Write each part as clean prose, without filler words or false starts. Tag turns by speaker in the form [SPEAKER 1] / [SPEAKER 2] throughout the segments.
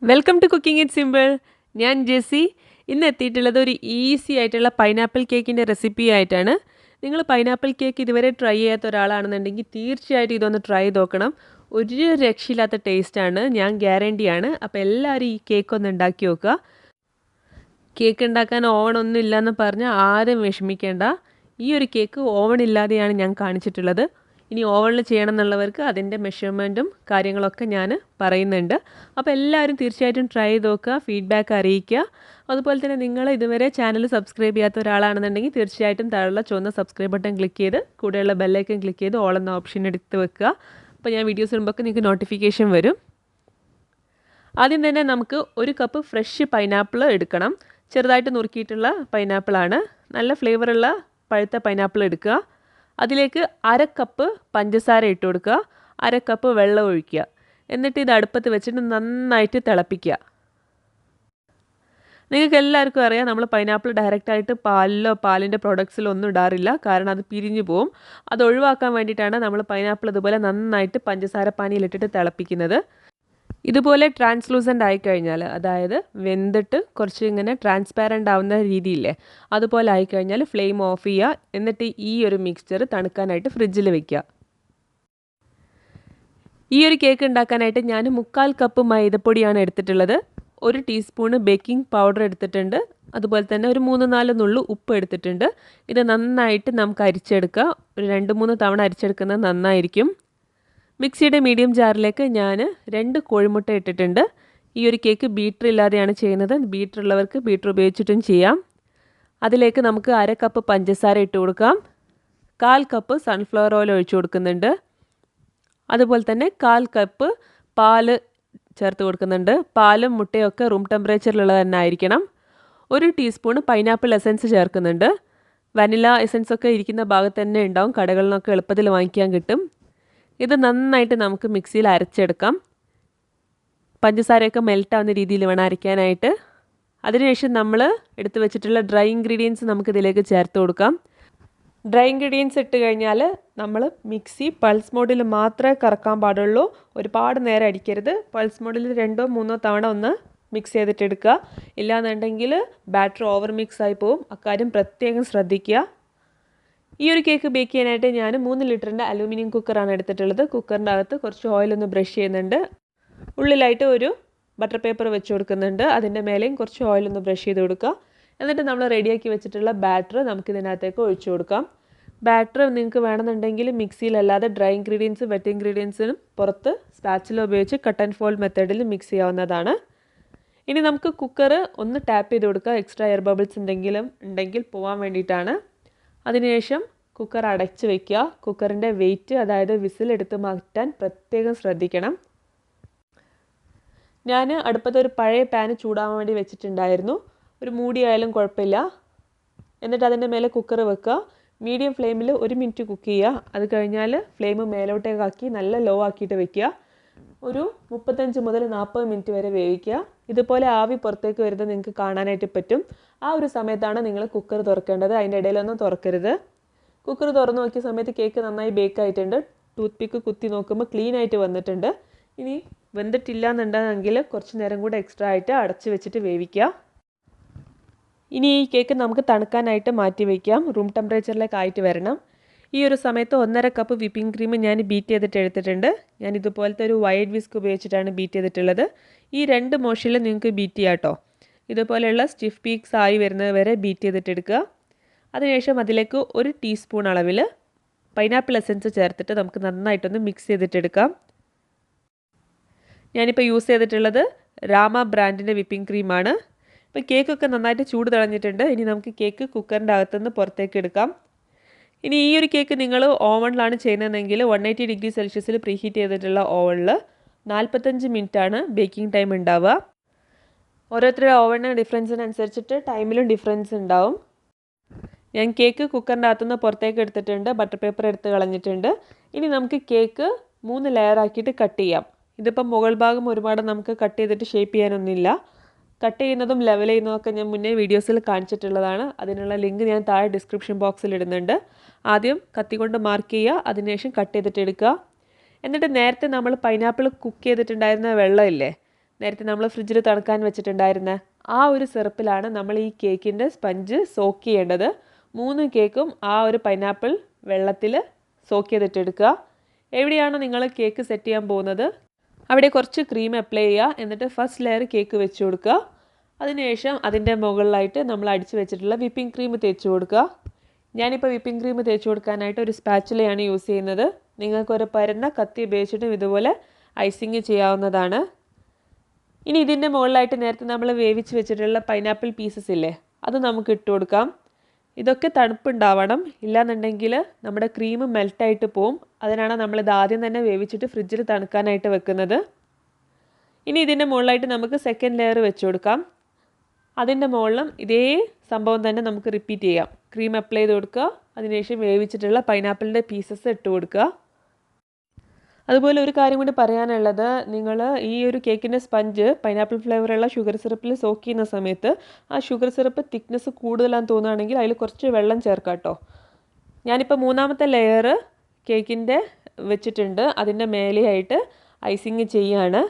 [SPEAKER 1] Welcome to cooking it simple. ഞാൻ Jessy. ഇന്ന് എത്തിയിട്ടുള്ളത് ഒരു ഈസി ആയിട്ടുള്ള പൈനാപ്പിൾ കേക്കിൻ്റെ റെസിപ്പി ആയിട്ടാണ്. നിങ്ങൾ പൈനാപ്പിൾ കേക്ക് ഇതുവരെ ട്രൈ ചെയ്യാത്ത ഒരാളാണെന്നുണ്ടെങ്കിൽ തീർച്ചയായിട്ടും ഇതൊന്ന് ട്രൈ ചെയ്ത് നോക്കണം. ഒരു രക്ഷയില്ലാത്ത ടേസ്റ്റാണ്, ഞാൻ ഗ്യാരണ്ടിയാണ്. അപ്പോൾ എല്ലാവരും ഈ കേക്ക് ഒന്ന് ഉണ്ടാക്കി നോക്കുക. കേക്ക് ഉണ്ടാക്കാൻ ഓവണൊന്നും ഇല്ലയെന്ന് പറഞ്ഞാൽ ആരും വിഷമിക്കേണ്ട. ഈ ഒരു കേക്ക് ഓവൺ ഇല്ലാതെയാണ് ഞാൻ കാണിച്ചിട്ടുള്ളത്. ഇനി ഓവണിൽ ചെയ്യണം എന്നുള്ളവർക്ക് അതിൻ്റെ മെഷർമെൻറ്റും കാര്യങ്ങളൊക്കെ ഞാൻ പറയുന്നുണ്ട്. അപ്പോൾ എല്ലാവരും തീർച്ചയായിട്ടും ട്രൈ ചെയ്ത് നോക്കുക, ഫീഡ്ബാക്ക് അറിയിക്കുക. അതുപോലെ തന്നെ നിങ്ങൾ ഇതുവരെ ചാനൽ സബ്സ്ക്രൈബ് ചെയ്യാത്ത ഒരാളാണെന്നുണ്ടെങ്കിൽ തീർച്ചയായിട്ടും താഴെയുള്ള ചുവന്ന സബ്സ്ക്രൈബ് ബട്ടൺ ക്ലിക്ക് ചെയ്ത് കൂടെയുള്ള ബെല്ലൈക്കൺ ക്ലിക്ക് ചെയ്ത് ഓൾ എന്ന ഓപ്ഷൻ എടുത്ത് വെക്കുക. അപ്പോൾ ഞാൻ വീഡിയോസ് ഇടുമ്പോൾ നിങ്ങൾക്ക് നോട്ടിഫിക്കേഷൻ വരും. ആദ്യം തന്നെ നമുക്ക് ഒരു കപ്പ് ഫ്രഷ് പൈനാപ്പിൾ എടുക്കണം. ചെറുതായിട്ട് നുറുക്കിയിട്ടുള്ള പൈനാപ്പിളാണ്. നല്ല ഫ്ലേവറുള്ള പഴുത്ത പൈനാപ്പിൾ എടുക്കുക. അതിലേക്ക് 1/2 കപ്പ് പഞ്ചസാര ഇട്ട് കൊടുക്കുക, 1/2 കപ്പ് വെള്ളം ഒഴിക്കുക. എന്നിട്ട് ഇത് അടുപ്പത്ത് വെച്ചിട്ട് നന്നായിട്ട് തിളപ്പിക്കുക. നിങ്ങൾക്ക് എല്ലാവർക്കും അറിയാം, നമ്മൾ പൈനാപ്പിൾ ഡയറക്റ്റായിട്ട് പാലിലോ പാലിൻ്റെ പ്രൊഡക്ട്സിലോ ഒന്നും ഇടാറില്ല. കാരണം അത് പിരിഞ്ഞു പോവും. അത് ഒഴിവാക്കാൻ വേണ്ടിയിട്ടാണ് നമ്മൾ പൈനാപ്പിൾ ഇതുപോലെ നന്നായിട്ട് പഞ്ചസാര പാനിയിലിട്ടിട്ട് തിളപ്പിക്കുന്നത്. ഇതുപോലെ ട്രാൻസ്ലൂസൻ്റ് ആയിക്കഴിഞ്ഞാൽ, അതായത് വെന്തിട്ട് കുറച്ച് ഇങ്ങനെ ട്രാൻസ്പാരൻ്റ് ആവുന്ന രീതിയില്ലേ, അതുപോലെ ആയിക്കഴിഞ്ഞാൽ ഫ്ലെയിം ഓഫ് ചെയ്യുക. എന്നിട്ട് ഈ ഒരു മിക്സ്ചർ തണുക്കാനായിട്ട് ഫ്രിഡ്ജിൽ വെക്കുക. ഈ ഒരു കേക്ക് ഉണ്ടാക്കാനായിട്ട് ഞാൻ 1/4 കപ്പ് മൈദപ്പൊടിയാണ് എടുത്തിട്ടുള്ളത്. 1 ടീസ്പൂണ് ബേക്കിംഗ് പൗഡർ എടുത്തിട്ടുണ്ട്. അതുപോലെ തന്നെ ഒരു 3-4 നുള്ളു ഉപ്പ് എടുത്തിട്ടുണ്ട്. ഇത് നന്നായിട്ട് നമുക്ക് അരിച്ചെടുക്കുക. ഒരു 2-3 തവണ അരിച്ചെടുക്കുന്നത് നന്നായിരിക്കും. മിക്സിയുടെ മീഡിയം ജാറിലേക്ക് ഞാൻ 2 കോഴിമുട്ട ഇട്ടിട്ടുണ്ട്. ഈ ഒരു കേക്ക് ബീറ്റർ ഇല്ലാതെയാണ് ചെയ്യുന്നത്. ബീറ്റർ ഉള്ളവർക്ക് ബീറ്റർ ഉപയോഗിച്ചിട്ടും ചെയ്യാം. അതിലേക്ക് നമുക്ക് 1/2 കപ്പ് പഞ്ചസാര ഇട്ട് കൊടുക്കാം. 1/4 കപ്പ് സൺഫ്ലവർ ഓയിൽ ഒഴിച്ചു കൊടുക്കുന്നുണ്ട്. അതുപോലെ തന്നെ 1/4 കപ്പ് പാല് ചേർത്ത് കൊടുക്കുന്നുണ്ട്. പാലും മുട്ടയും ഒക്കെ റൂം ടെമ്പറേച്ചറിലുള്ളത് തന്നെ ആയിരിക്കണം. 1 ടീസ്പൂൺ പൈനാപ്പിൾ എസൻസ് ചേർക്കുന്നുണ്ട്. വനില എസൻസ് ഒക്കെ ഇരിക്കുന്ന ഭാഗത്ത് തന്നെ ഉണ്ടാവും. കടകളിൽ നിന്നൊക്കെ എളുപ്പത്തിൽ വാങ്ങിക്കാൻ കിട്ടും. ഇത് നന്നായിട്ട് നമുക്ക് മിക്സിയിൽ അരച്ചെടുക്കാം. പഞ്ചസാരയൊക്കെ മെൽറ്റാവുന്ന രീതിയിൽ വേണം അരയ്ക്കാനായിട്ട്. അതിനുശേഷം നമ്മൾ എടുത്തു വെച്ചിട്ടുള്ള ഡ്രൈ ഇൻഗ്രീഡിയൻസ് നമുക്കിതിലേക്ക് ചേർത്ത് കൊടുക്കാം. ഡ്രൈ ഇൻഗ്രീഡിയൻസ് ഇട്ട് കഴിഞ്ഞാൽ നമ്മൾ മിക്സി പൾസ് മോഡിൽ മാത്രമേ കറക്കാൻ പാടുള്ളൂ. ഒരുപാട് നേരം അടിക്കരുത്. പൾസ് മോഡിൽ 2-3 തവണ ഒന്ന് മിക്സ് ചെയ്തിട്ടെടുക്കുക. ഇല്ലാന്നുണ്ടെങ്കിൽ ബാറ്റർ ഓവർ മിക്സ് ആയി പോവും. അക്കാര്യം പ്രത്യേകം ശ്രദ്ധിക്കുക. ഈ ഒരു കേക്ക് ബേക്ക് ചെയ്യാനായിട്ട് ഞാൻ 3 ലിറ്ററിൻ്റെ അലൂമിനിയം കുക്കറാണ് എടുത്തിട്ടുള്ളത്. കുക്കറിൻ്റെ അകത്ത് കുറച്ച് ഓയിലൊന്ന് ബ്രഷ് ചെയ്യുന്നുണ്ട്. ഉള്ളിലായിട്ട് ഒരു ബട്ടർ പേപ്പർ വെച്ച് കൊടുക്കുന്നുണ്ട്. അതിൻ്റെ മേലെയും കുറച്ച് ഓയിലൊന്ന് ബ്രഷ് ചെയ്ത് കൊടുക്കുക. എന്നിട്ട് നമ്മൾ റെഡിയാക്കി വെച്ചിട്ടുള്ള ബാറ്റർ നമുക്കിതിനകത്തേക്ക് ഒഴിച്ചു കൊടുക്കാം. ബാറ്റർ നിങ്ങൾക്ക് വേണമെന്നുണ്ടെങ്കിൽ മിക്സിയിലല്ലാതെ ഡ്രൈ ഇൻഗ്രീഡിയൻസും വെറ്റ് ഇൻഗ്രീഡിയൻസിനും പുറത്ത് സ്പാച്ചില ഉപയോഗിച്ച് കട്ട് ആൻഡ് ഫോൾഡ് മെത്തേഡിൽ മിക്സ് ചെയ്യാവുന്നതാണ്. ഇനി നമുക്ക് കുക്കർ ഒന്ന് ടാപ്പ് ചെയ്ത് കൊടുക്കുക. എക്സ്ട്രാ എയർ ബബിൾസ് ഉണ്ടെങ്കിൽ പോകാൻ വേണ്ടിയിട്ടാണ്. അതിനുശേഷം കുക്കർ അടച്ച് വയ്ക്കുക. കുക്കറിൻ്റെ വെയിറ്റ്, അതായത് വിസിലെടുത്ത് മാറ്റാൻ പ്രത്യേകം ശ്രദ്ധിക്കണം. ഞാൻ അടുപ്പത്ത് ഒരു പഴയ പാന് ചൂടാവാൻ വേണ്ടി വെച്ചിട്ടുണ്ടായിരുന്നു. ഒരു മൂടിയായാലും കുഴപ്പമില്ല. എന്നിട്ട് അതിൻ്റെ മേലെ കുക്കർ വെക്കുക. മീഡിയം ഫ്ലെയിമിൽ 1 മിനിറ്റ് കുക്ക് ചെയ്യുക. അത് കഴിഞ്ഞാൽ ഫ്ലെയിം മേലോട്ടേക്കാക്കി നല്ല ലോ ആക്കിയിട്ട് വെക്കുക. ഒരു 35 മുതൽ 40 മിനിറ്റ് വരെ വേവിക്കുക. ഇതുപോലെ ആവി പുറത്തേക്ക് വരുന്നത് നിങ്ങൾക്ക് കാണാനായിട്ട് പറ്റും. ആ ഒരു സമയത്താണ് നിങ്ങൾ കുക്കർ തുറക്കേണ്ടത്. അതിൻ്റെ ഇടയിലൊന്നും തുറക്കരുത്. കുക്കർ തുറന്ന് നോക്കിയ സമയത്ത് കേക്ക് നന്നായി ബേക്ക് ആയിട്ടുണ്ട്. ടൂത്ത്പിക്ക് കുത്തി നോക്കുമ്പോൾ ക്ലീൻ ആയിട്ട് വന്നിട്ടുണ്ട്. ഇനി വെന്തിട്ടില്ല എന്നുണ്ടെങ്കിൽ കുറച്ച് നേരം കൂടെ എക്സ്ട്രാ ആയിട്ട് അടച്ച് വെച്ചിട്ട് വേവിക്കുക. ഇനി ഈ കേക്ക് നമുക്ക് തണുക്കാനായിട്ട് മാറ്റി വയ്ക്കാം. റൂം ടെമ്പറേച്ചറിലേക്ക് ആയിട്ട് വരണം. ഈ ഒരു സമയത്ത് 1/2 കപ്പ് വിപ്പിംഗ് ക്രീം ഞാൻ ബീറ്റ് ചെയ്തിട്ട് എടുത്തിട്ടുണ്ട്. ഞാൻ ഇതുപോലത്തെ ഒരു വൈഡ് വിസ്ക് ഉപയോഗിച്ചിട്ടാണ് ബീറ്റ് ചെയ്തിട്ടുള്ളത്. ഈ 2 മോഷനിൽ നിങ്ങൾക്ക് ബീറ്റ് ചെയ്യാം കേട്ടോ. ഇതുപോലെയുള്ള സ്റ്റിഫ് പീക്സ് ആയി വരുന്നത് വരെ ബീറ്റ് ചെയ്തിട്ടെടുക്കുക. അതിനുശേഷം അതിലേക്ക് 1 ടീസ്പൂൺ അളവിൽ പൈനാപ്പിൾ എസൻസ് ചേർത്തിട്ട് നമുക്ക് നന്നായിട്ടൊന്ന് മിക്സ് ചെയ്തിട്ടെടുക്കാം. ഞാനിപ്പോൾ യൂസ് ചെയ്തിട്ടുള്ളത് രാമ ബ്രാൻഡിൻ്റെ വിപ്പിംഗ് ക്രീമാണ്. ഇപ്പോൾ കേക്കൊക്കെ നന്നായിട്ട് ചൂട് തെളിഞ്ഞിട്ടുണ്ട്. ഇനി നമുക്ക് കേക്ക് കുക്കറിൻ്റെ അകത്തുനിന്ന് പുറത്തേക്ക് എടുക്കാം. ഇനി ഈ ഒരു കേക്ക് നിങ്ങൾ ഓവണിലാണ് ചെയ്യുന്നതെങ്കിൽ 180 ഡിഗ്രി സെൽഷ്യസിൽ പ്രീഹീറ്റ് ചെയ്തിട്ടുള്ള ഓവണിൽ 45 മിനിറ്റാണ് ബേക്കിംഗ് ടൈം ഉണ്ടാവുക. ഓരോരുത്തരുടെ ഓവണ് ഡിഫറൻസിനനുസരിച്ചിട്ട് ടൈമിലും ഡിഫറൻസ് ഉണ്ടാവും. ഞാൻ കേക്ക് കുക്കറിൻ്റെ അകത്തുനിന്ന് പുറത്തേക്ക് എടുത്തിട്ടുണ്ട്. ബട്ടർ പേപ്പർ എടുത്ത് കളഞ്ഞിട്ടുണ്ട്. ഇനി നമുക്ക് കേക്ക് 3 ലെയർ ആക്കിയിട്ട് കട്ട് ചെയ്യാം. ഇതിപ്പം മുകൾ ഭാഗം ഒരുപാട് നമുക്ക് കട്ട് ചെയ്തിട്ട് ഷേപ്പ് ചെയ്യാനൊന്നുമില്ല. കട്ട് ചെയ്യുന്നതും ലെവൽ ചെയ്യുന്നതൊക്കെ ഞാൻ മുന്നേ വീഡിയോസിൽ കാണിച്ചിട്ടുള്ളതാണ്. അതിനുള്ള ലിങ്ക് ഞാൻ താഴെ ഡിസ്ക്രിപ്ഷൻ ബോക്സിൽ ഇടുന്നുണ്ട്. ആദ്യം കത്തി കൊണ്ട് മാർക്ക് ചെയ്യുക. അതിനുശേഷം കട്ട് ചെയ്തിട്ട് എടുക്കുക. എന്നിട്ട് നേരത്തെ നമ്മൾ പൈനാപ്പിൾ കുക്ക് ചെയ്തിട്ടുണ്ടായിരുന്ന വെള്ളമില്ലേ, നേരത്തെ നമ്മൾ ഫ്രിഡ്ജിൽ തണുക്കാൻ വെച്ചിട്ടുണ്ടായിരുന്ന ആ ഒരു സിറപ്പിലാണ് നമ്മൾ ഈ കേക്കിൻ്റെ സ്പഞ്ച് സോക്ക് ചെയ്യേണ്ടത്. 3 കേക്കും ആ ഒരു പൈനാപ്പിൾ വെള്ളത്തിൽ സോക്ക് ചെയ്തിട്ടെടുക്കുക. എവിടെയാണോ നിങ്ങൾ കേക്ക് സെറ്റ് ചെയ്യാൻ പോകുന്നത് അവിടെ കുറച്ച് ക്രീം അപ്ലൈ ചെയ്യുക. എന്നിട്ട് ഫസ്റ്റ് ലെയർ കേക്ക് വെച്ച് കൊടുക്കുക. അതിനുശേഷം അതിൻ്റെ മുകളിലായിട്ട് നമ്മൾ അടിച്ച് വെച്ചിട്ടുള്ള വിപ്പിംഗ് ക്രീം തേച്ച് കൊടുക്കുക. ഞാനിപ്പോൾ വിപ്പിംഗ് ക്രീം തേച്ച് കൊടുക്കാനായിട്ട് ഒരു സ്പാച്ചുലയാണ് യൂസ് ചെയ്യുന്നത്. നിങ്ങൾക്കൊരു പരന്ന കത്തി ഉപയോഗിച്ചിട്ടും ഇതുപോലെ ഐസിങ് ചെയ്യാവുന്നതാണ്. ഇനി ഇതിൻ്റെ മുകളിലായിട്ട് നേരത്തെ നമ്മൾ വേവിച്ച് വെച്ചിട്ടുള്ള പൈനാപ്പിൾ പീസസ് ഇല്ലേ, അത് നമുക്ക് ഇട്ട് കൊടുക്കാം. ഇതൊക്കെ തണുപ്പുണ്ടാവണം, ഇല്ലാന്നുണ്ടെങ്കിൽ നമ്മുടെ ക്രീം മെൽറ്റായിട്ട് പോവും. അതിനാണ് നമ്മളിത് ആദ്യം തന്നെ വേവിച്ചിട്ട് ഫ്രിഡ്ജിൽ തണുക്കാനായിട്ട് വെക്കുന്നത്. ഇനി ഇതിൻ്റെ മുകളിലായിട്ട് നമുക്ക് സെക്കൻഡ് ലെയർ വെച്ച് കൊടുക്കാം. അതിൻ്റെ മുകളിലും ഇതേ സംഭവം തന്നെ നമുക്ക് റിപ്പീറ്റ് ചെയ്യാം. ക്രീം അപ്ലൈ ചെയ്ത് കൊടുക്കുക. അതിനുശേഷം വേവിച്ചിട്ടുള്ള പൈനാപ്പിളിൻ്റെ പീസസ് ഇട്ട് കൊടുക്കുക. അതുപോലെ ഒരു കാര്യം കൂടി പറയാനുള്ളത്, നിങ്ങൾ ഈ ഒരു കേക്കിൻ്റെ സ്പഞ്ച് പൈനാപ്പിൾ ഫ്ലേവറുള്ള ഷുഗർ സിറപ്പിൽ സോക്ക് ചെയ്യുന്ന സമയത്ത് ആ ഷുഗർ സിറപ്പ് തിക്നെസ് കൂടുതലാന്ന് തോന്നുകയാണെങ്കിൽ അതിൽ കുറച്ച് വെള്ളം ചേർക്കാം കേട്ടോ. ഞാനിപ്പോൾ 3ാമത്തെ ലെയർ കേക്കിൻ്റെ വെച്ചിട്ടുണ്ട്. അതിൻ്റെ മേലെയായിട്ട് ഐസിങ് ചെയ്യുകയാണ്.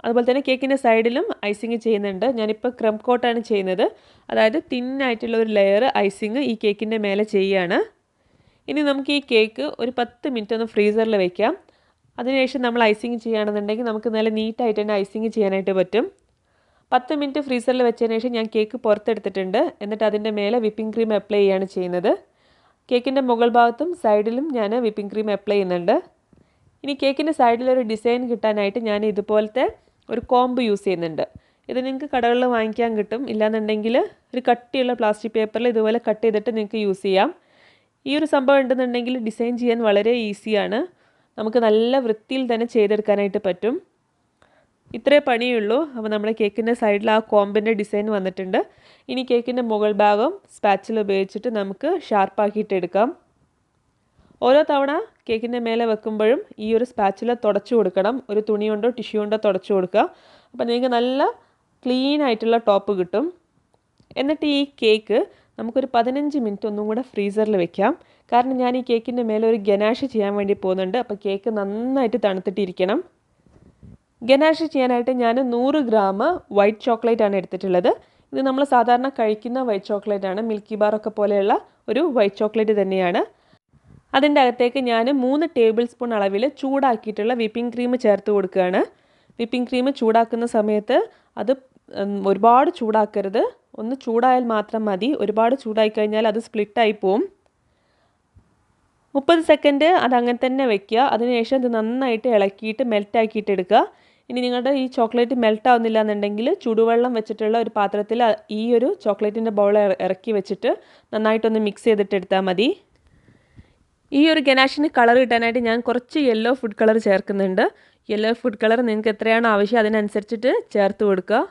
[SPEAKER 1] അതുപോലെ തന്നെ കേക്കിൻ്റെ സൈഡിലും ഐസിങ് ചെയ്യുന്നുണ്ട്. ഞാനിപ്പോൾ ക്രം കോട്ടാണ് ചെയ്യുന്നത്. അതായത് തിന്നായിട്ടുള്ള ഒരു ലെയർ ഐസിങ് ഈ കേക്കിൻ്റെ മേലെ ചെയ്യുകയാണ്. ഇനി നമുക്ക് ഈ കേക്ക് ഒരു 10 മിനിറ്റ് ഒന്ന് ഫ്രീസറിൽ വെക്കാം. അതിനുശേഷം നമ്മൾ ഐസിങ് ചെയ്യുകയാണെന്നുണ്ടെങ്കിൽ നമുക്ക് നല്ല നീറ്റായിട്ട് തന്നെ ഐസിങ് ചെയ്യാനായിട്ട് പറ്റും. 10 മിനിറ്റ് ഫ്രീസറിൽ വെച്ചതിന് ശേഷം ഞാൻ കേക്ക് പുറത്തെടുത്തിട്ടുണ്ട്. എന്നിട്ട് അതിൻ്റെ മേലെ വിപ്പിംഗ് ക്രീം അപ്ലൈ ചെയ്യുകയാണ് ചെയ്യുന്നത്. കേക്കിൻ്റെ മുകൾ ഭാഗത്തും സൈഡിലും ഞാൻ വിപ്പിംഗ് ക്രീം അപ്ലൈ ചെയ്യുന്നുണ്ട്. ഇനി കേക്കിൻ്റെ സൈഡിലൊരു ഡിസൈൻ കിട്ടാനായിട്ട് ഞാൻ ഇതുപോലത്തെ ഒരു കോംബ് യൂസ് ചെയ്യുന്നുണ്ട്. ഇത് നിങ്ങൾക്ക് കടകളിൽ വാങ്ങിക്കാൻ കിട്ടും. ഇല്ലാന്നുണ്ടെങ്കിൽ ഒരു കട്ടിയുള്ള പ്ലാസ്റ്റിക് പേപ്പറിൽ ഇതുപോലെ കട്ട് ചെയ്തിട്ട് നിങ്ങൾക്ക് യൂസ് ചെയ്യാം. ഈ ഒരു സംഭവം ഉണ്ടെന്നുണ്ടെങ്കിൽ ഡിസൈൻ ചെയ്യാൻ വളരെ ഈസിയാണ്. നമുക്ക് നല്ല വൃത്തിയിൽ തന്നെ ചെയ്തെടുക്കാനായിട്ട് പറ്റും. ഇത്രേ പണിയുള്ളൂ. അപ്പോൾ നമ്മുടെ കേക്കിൻ്റെ സൈഡിൽ ആ കോമ്പിൻ്റെ ഡിസൈൻ വന്നിട്ടുണ്ട്. ഇനി കേക്കിൻ്റെ മുകൾ ഭാഗം സ്പാച്ചിൽ ഉപയോഗിച്ചിട്ട് നമുക്ക് ഷാർപ്പാക്കിയിട്ട് എടുക്കാം. ഓരോ തവണ കേക്കിൻ്റെ മേലെ വെക്കുമ്പോഴും ഈ ഒരു സ്പാച്ചില തുടച്ചു കൊടുക്കണം. ഒരു തുണി കൊണ്ടോ ടിഷ്യൂ കൊണ്ടോ തുടച്ചു കൊടുക്കുക. അപ്പോൾ നിങ്ങൾക്ക് നല്ല ക്ലീൻ ആയിട്ടുള്ള ടോപ്പ് കിട്ടും. എന്നിട്ട് ഈ കേക്ക് നമുക്കൊരു 15 മിനിറ്റ് ഒന്നും കൂടെ ഫ്രീസറിൽ വെക്കാം. കാരണം ഞാൻ ഈ കേക്കിൻ്റെ മേലെ ഒരു ഗനാഷ് ചെയ്യാൻ വേണ്ടി പോകുന്നുണ്ട്. അപ്പോൾ കേക്ക് നന്നായിട്ട് തണുത്തിട്ടിരിക്കണം. ഗനാഷ് ചെയ്യാനായിട്ട് ഞാൻ 100 ഗ്രാം വൈറ്റ് ചോക്ലേറ്റ് ആണ് എടുത്തിട്ടുള്ളത്. ഇത് നമ്മൾ സാധാരണ കഴിക്കുന്ന വൈറ്റ് ചോക്ലേറ്റ് ആണ്. മിൽക്കി ബാറൊക്കെ പോലെയുള്ള ഒരു വൈറ്റ് ചോക്ലേറ്റ് തന്നെയാണ്. അതിൻ്റെ അകത്തേക്ക് ഞാൻ 3 ടേബിൾ സ്പൂൺ അളവിൽ ചൂടാക്കിയിട്ടുള്ള വിപ്പിംഗ് ക്രീം ചേർത്ത് കൊടുക്കുകയാണ്. വിപ്പിംഗ് ക്രീം ചൂടാക്കുന്ന സമയത്ത് അത് ഒരുപാട് ചൂടാക്കരുത്. ഒന്ന് ചൂടായാൽ മാത്രം മതി. ഒരുപാട് ചൂടായി കഴിഞ്ഞാൽ അത് സ്പ്ലിറ്റായി പോവും. 30 സെക്കൻഡ് അതങ്ങനെ തന്നെ വെക്കുക. അതിനുശേഷം ഇത് നന്നായിട്ട് ഇളക്കിയിട്ട് മെൽറ്റാക്കിയിട്ട് എടുക്കുക. ഇനി നിങ്ങളുടെ ഈ ചോക്ലേറ്റ് മെൽറ്റ് ആവുന്നില്ല എന്നുണ്ടെങ്കിൽ ചൂടുവെള്ളം വെച്ചിട്ടുള്ള ഒരു പാത്രത്തിൽ ഈ ഒരു ചോക്ലേറ്റിൻ്റെ ബൗൾ ഇറക്കി വെച്ചിട്ട് നന്നായിട്ടൊന്ന് മിക്സ് ചെയ്തിട്ട് എടുത്താൽ മതി. ഈ ഒരു ഗനാഷിന് കളർ കിട്ടാനായിട്ട് ഞാൻ കുറച്ച് യെല്ലോ ഫുഡ് കളർ ചേർക്കുന്നുണ്ട്. യെല്ലോ ഫുഡ് കളർ നിങ്ങൾക്ക് എത്രയാണ് ആവശ്യം അതിനനുസരിച്ചിട്ട് ചേർത്ത് കൊടുക്കുക.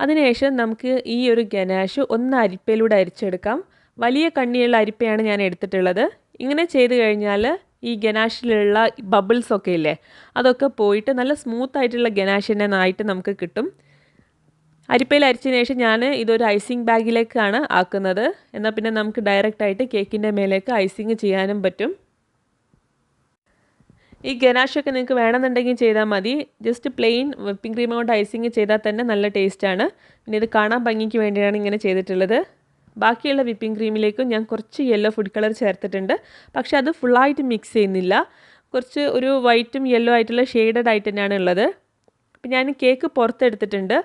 [SPEAKER 1] അതിനുശേഷം നമുക്ക് ഈ ഒരു ഗനാഷ് ഒന്ന് അരിപ്പയിലൂടെ അരിച്ചെടുക്കാം. വലിയ കണ്ണിയുള്ള അരിപ്പയാണ് ഞാൻ എടുത്തിട്ടുള്ളത്. ഇങ്ങനെ ചെയ്ത് കഴിഞ്ഞാൽ ഈ ഗനാഷിലുള്ള ബബിൾസൊക്കെ ഇല്ലേ, അതൊക്കെ പോയിട്ട് നല്ല സ്മൂത്തായിട്ടുള്ള ഗനാഷിൻ്റെ ആയിട്ട് നമുക്ക് കിട്ടും. അരിപ്പയിൽ അരിച്ചതിന് ശേഷം ഞാൻ ഇതൊരു ഐസിങ് ബാഗിലേക്കാണ് ആക്കുന്നത്. എന്നാൽ പിന്നെ നമുക്ക് ഡയറക്റ്റായിട്ട് കേക്കിൻ്റെ മേലേക്ക് ഐസിങ് ചെയ്യാനും പറ്റും. ഈ ഗനാഷൊക്കെ നിങ്ങൾക്ക് വേണമെന്നുണ്ടെങ്കിൽ ചെയ്താൽ മതി. ജസ്റ്റ് പ്ലെയിൻ വിപ്പിംഗ് ക്രീം കൊണ്ട് ഐസിങ് ചെയ്താൽ തന്നെ നല്ല ടേസ്റ്റാണ്. പിന്നെ ഇത് കാണാൻ ഭംഗിക്ക് വേണ്ടിയാണ് ഇങ്ങനെ ചെയ്തിട്ടുള്ളത്. ബാക്കിയുള്ള വിപ്പിംഗ് ക്രീമിലേക്കും ഞാൻ കുറച്ച് യെല്ലോ ഫുഡ് കളർ ചേർത്തിട്ടുണ്ട്. പക്ഷേ അത് ഫുള്ളായിട്ട് മിക്സ് ചെയ്യുന്നില്ല. കുറച്ച് ഒരു വൈറ്റും യെല്ലോ ആയിട്ടുള്ള ഷെയ്ഡഡ് ആയിട്ട് തന്നെയാണ് ഉള്ളത്. അപ്പം ഞാൻ കേക്ക് പുറത്തെടുത്തിട്ടുണ്ട്.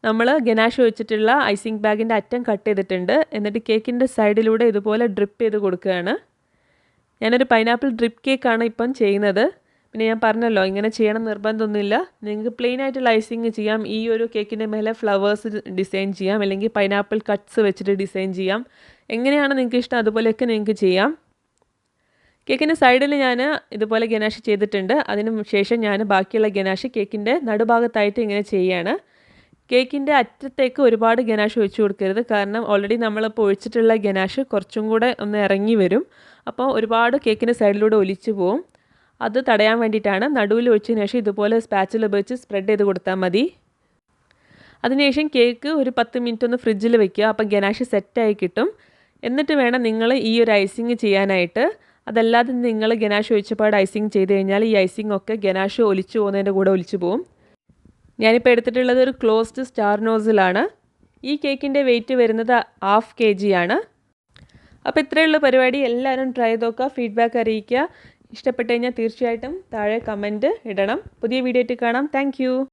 [SPEAKER 1] നമ്മൾ ഗനാഷ് വെച്ചിട്ടുള്ള ഐസിങ് ബാഗിൻ്റെ അറ്റം കട്ട് ചെയ്തിട്ടുണ്ട്. എന്നിട്ട് കേക്കിൻ്റെ സൈഡിലൂടെ ഇതുപോലെ ഡ്രിപ്പ് ചെയ്ത് കൊടുക്കുകയാണ്. ഞാനൊരു പൈനാപ്പിൾ ഡ്രിപ്പ് കേക്കാണ് ഇപ്പം ചെയ്യുന്നത്. പിന്നെ ഞാൻ പറഞ്ഞല്ലോ ഇങ്ങനെ ചെയ്യണം നിർബന്ധമൊന്നുമില്ല. നിങ്ങൾക്ക് പ്ലെയിൻ ആയിട്ടുള്ള ഐസിങ് ചെയ്യാം. ഈ ഒരു കേക്കിൻ്റെ മേലെ ഫ്ലവേഴ്സ് ഡിസൈൻ ചെയ്യാം, അല്ലെങ്കിൽ പൈനാപ്പിൾ കട്ട്സ് വെച്ചിട്ട് ഡിസൈൻ ചെയ്യാം. എങ്ങനെയാണ് നിങ്ങൾക്ക് ഇഷ്ടം അതുപോലെയൊക്കെ നിങ്ങൾക്ക് ചെയ്യാം. കേക്കിൻ്റെ സൈഡിൽ ഞാൻ ഇതുപോലെ ഗനാഷ് ചെയ്തിട്ടുണ്ട്. അതിന് ശേഷം ഞാൻ ബാക്കിയുള്ള ഗനാഷ് കേക്കിൻ്റെ നടുഭാഗത്തായിട്ട് ഇങ്ങനെ ചെയ്യുകയാണ്. കേക്കിൻ്റെ അറ്റത്തേക്ക് ഒരുപാട് ഗനാഷ് ഒഴിച്ചു കൊടുക്കരുത്. കാരണം ഓൾറെഡി നമ്മളിപ്പോൾ ഒഴിച്ചിട്ടുള്ള ഗനാഷ് കുറച്ചും കൂടെ ഒന്ന് ഇറങ്ങി വരും. അപ്പോൾ ഒരുപാട് കേക്കിൻ്റെ സൈഡിലൂടെ ഒലിച്ചു പോവും. അത് തടയാൻ വേണ്ടിയിട്ടാണ് നടുവിൽ ഒഴിച്ചതിന് ശേഷം ഇതുപോലെ സ്പാച്ചിൽ ഉപയോഗിച്ച് സ്പ്രെഡ് ചെയ്ത് കൊടുത്താൽ മതി. അതിനുശേഷം കേക്ക് ഒരു 10 മിനിറ്റ് ഒന്ന് ഫ്രിഡ്ജിൽ വെക്കുക. അപ്പം ഗനാഷ് സെറ്റായി കിട്ടും. എന്നിട്ട് വേണം നിങ്ങൾ ഈ ഒരു ഐസിങ് ചെയ്യാനായിട്ട്. അതല്ലാതെ നിങ്ങൾ ഗനാഷ് ഒഴിച്ചപാട് ഐസിങ് ചെയ്ത് കഴിഞ്ഞാൽ ഈ ഐസിങ് ഒക്കെ ഗനാഷ് ഒലിച്ചു പോകുന്നതിൻ്റെ കൂടെ ഒലിച്ചു പോകും. ഞാനിപ്പോൾ എടുത്തിട്ടുള്ളത് ഒരു ക്ലോസ്ഡ് സ്റ്റാർ നോസിലാണ്. ഈ കേക്കിൻ്റെ വെയിറ്റ് വരുന്നത് 1/2 kg ആണ്. അപ്പോൾ ഇത്രയുള്ള പരിപാടി. എല്ലാവരും ട്രൈ ചെയ്ത് നോക്കുക, ഫീഡ്ബാക്ക് അറിയിക്കുക. ഇഷ്ടപ്പെട്ട് കഴിഞ്ഞാൽ തീർച്ചയായിട്ടും താഴെ കമൻറ്റ് ഇടണം. പുതിയ വീഡിയോ ആയിട്ട് കാണാം. താങ്ക്